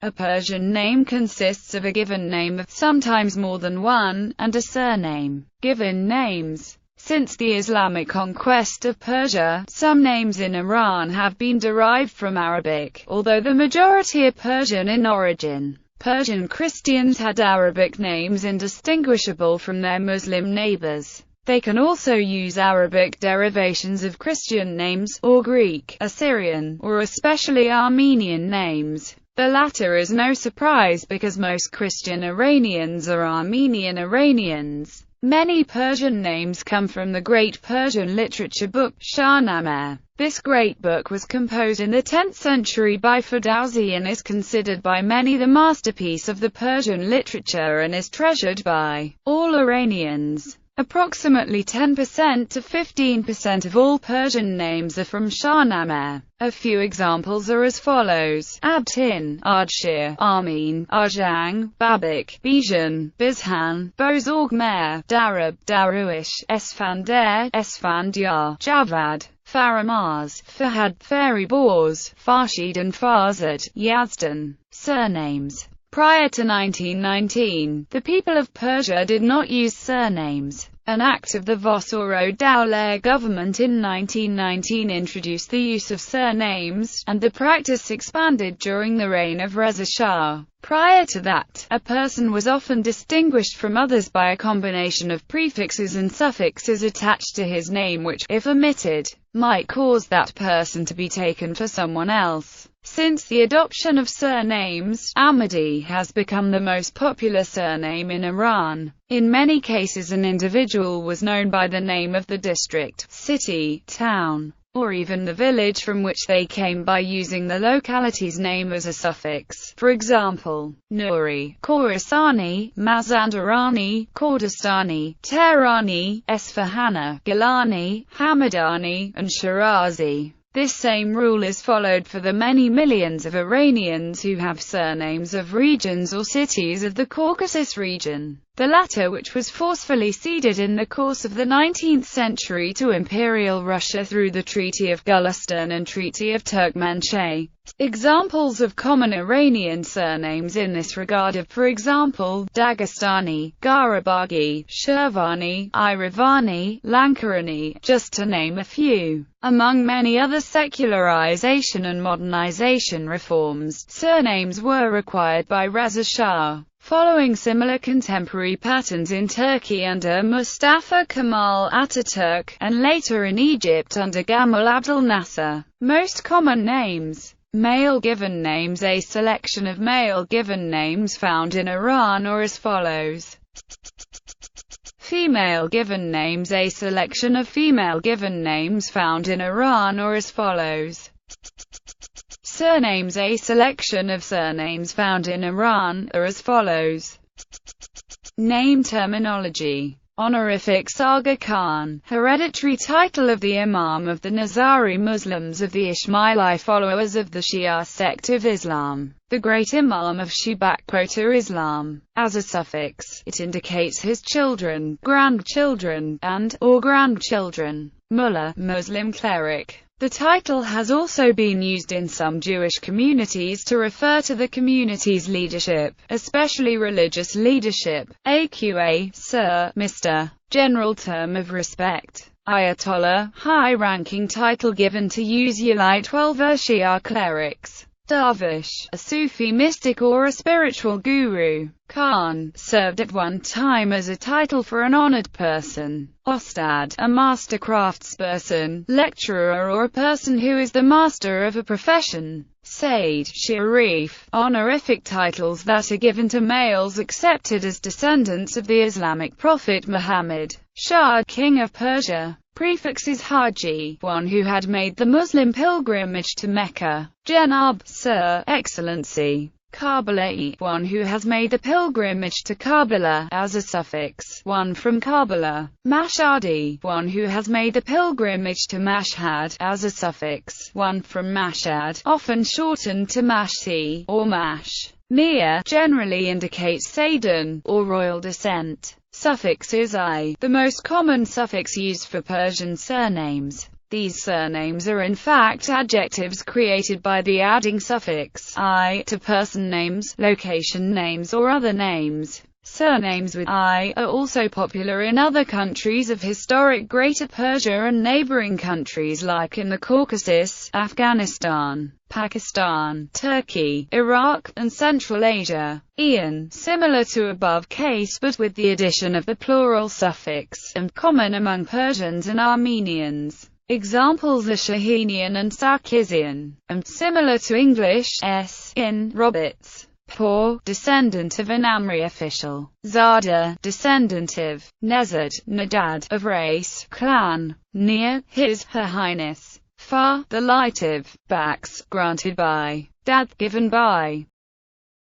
A Persian name consists of a given name of sometimes more than one, and a surname. Given names. Since the Islamic conquest of Persia, some names in Iran have been derived from Arabic, although the majority are Persian in origin. Persian Christians had Arabic names indistinguishable from their Muslim neighbors. They can also use Arabic derivations of Christian names, or Greek, Assyrian, or especially Armenian names. The latter is no surprise because most Christian Iranians are Armenian Iranians. Many Persian names come from the great Persian literature book, Shahnameh. This great book was composed in the 10th century by Ferdowsi and is considered by many the masterpiece of the Persian literature and is treasured by all Iranians. Approximately 10% to 15% of all Persian names are from Shahnameh. A few examples are as follows: Abtin, Ardshir, Armin, Arjang, Babik, Bijan, Bizhan, Bozorgmer, Darab, Daruish, Esfandair, Esfandyar, Javad, Faramaz, Fahad, Fariborz, Farshid and Farzad, Yazdan. Surnames. Prior to 1919, the people of Persia did not use surnames. An act of the Vosoro-Dowleh government in 1919 introduced the use of surnames, and the practice expanded during the reign of Reza Shah. Prior to that, a person was often distinguished from others by a combination of prefixes and suffixes attached to his name which, if omitted, might cause that person to be taken for someone else. Since the adoption of surnames, Ahmadi has become the most popular surname in Iran. In many cases an individual was known by the name of the district, city, town, or even the village from which they came by using the locality's name as a suffix. For example, Nuri, Khorasani, Mazandarani, Kordestani, Tehrani, Esfahana, Gilani, Hamadani, and Shirazi. This same rule is followed for the many millions of Iranians who have surnames of regions or cities of the Caucasus region. The latter, which was forcefully ceded in the course of the 19th century to Imperial Russia through the Treaty of Gulistan and Treaty of Turkmenchay. Examples of common Iranian surnames in this regard are, for example, Dagestani, Garabaghi, Shirvani, Iravani, Lankarani, just to name a few. Among many other secularization and modernization reforms, surnames were required by Reza Shah. Following similar contemporary patterns in Turkey under Mustafa Kemal Ataturk, and later in Egypt under Gamal Abdel Nasser. Most common names. Male given names. A selection of male given names found in Iran are as follows. Female given names. A selection of female given names found in Iran are as follows. Surnames. A selection of surnames found in Iran are as follows. Name terminology. Honorifics. Aga Khan, hereditary title of the Imam of the Nizari Muslims of the Ismaili followers of the Shia sect of Islam. The Great Imam of Shi'a Islam. As a suffix, it indicates his children, grandchildren, and/or grandchildren. Mullah, Muslim cleric. The title has also been used in some Jewish communities to refer to the community's leadership, especially religious leadership. AQA, Sir, Mr. General term of respect. Ayatollah, high-ranking title given to Uzielite 12 Shia clerics. Darvish, a Sufi mystic or a spiritual guru. Khan, served at one time as a title for an honored person. Ostad, a master craftsperson, lecturer or a person who is the master of a profession. Sayyid, Sharif, honorific titles that are given to males accepted as descendants of the Islamic prophet Muhammad. Shah, king of Persia. Prefixes. Haji, one who had made the Muslim pilgrimage to Mecca. Janab, Sir, Excellency. Kabbalah, one who has made the pilgrimage to Kabbalah, as a suffix, one from Kabbalah. Mashhadi, one who has made the pilgrimage to Mashhad, as a suffix, one from Mashhad, often shortened to Mashti, or Mash. Mia, generally indicates Sayyidun, or royal descent. Suffixes. I, the most common suffix used for Persian surnames. These surnames are in fact adjectives created by the adding suffix "I" to person names, location names or other names. Surnames with "I" are also popular in other countries of historic Greater Persia and neighboring countries like in the Caucasus, Afghanistan, Pakistan, Turkey, Iraq, and Central Asia. Ian, similar to above case but with the addition of the plural suffix, and common among Persians and Armenians. Examples are Shahinian and Sarkisian, and similar to English, s, in, Roberts. Por, descendant of an Amri official. Zada, descendant of. Nezad, Nadad, of race, clan. Near, her highness. Far, the light of. Bax, granted by. Dad, given by.